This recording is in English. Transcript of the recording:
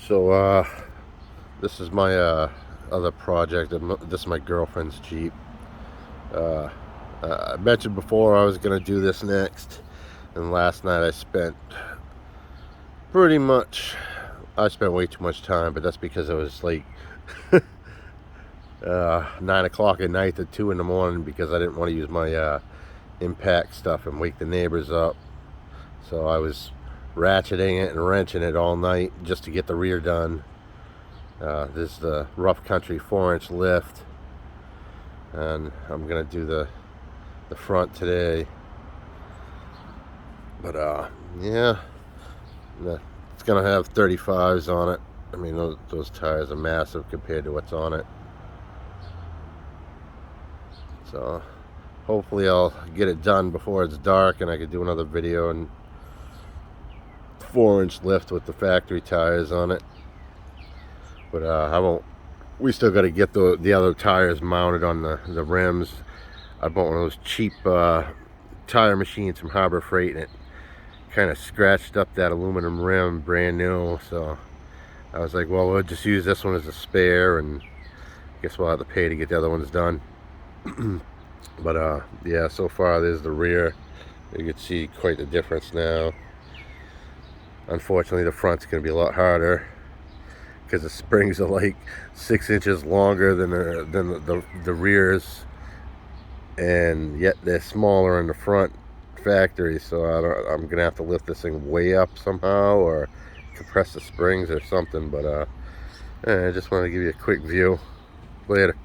So this is my other project. This is my girlfriend's Jeep. uh, I mentioned before I was gonna do this next, and last night I spent way too much time, but that's because it was like 9 o'clock at night to 2 in the morning, because I didn't want to use my impact stuff and wake the neighbors up. So I was ratcheting it and wrenching it all night just to get the rear done. This is the rough country 4-inch lift, and I'm gonna do the front today. But yeah, it's gonna have 35s on it. I mean, those tires are massive compared to what's on it. So hopefully I'll get it done before it's dark, and I could do another video and 4-inch lift with the factory tires on it. But I won't. We still got to get the other tires mounted on the rims. I bought one of those cheap tire machines from Harbor Freight, and it kind of scratched up that aluminum rim brand new. So I was like, well, we'll just use this one as a spare, and I guess we'll have to pay to get the other ones done. But yeah, so far there's the rear. You can see quite the difference now. Unfortunately, the front's going to be a lot harder, because the springs are like 6 inches longer than the rears, and yet they're smaller in the front factory. So I'm gonna have to lift this thing way up somehow, or compress the springs or something. But I just want to give you a quick view. Later.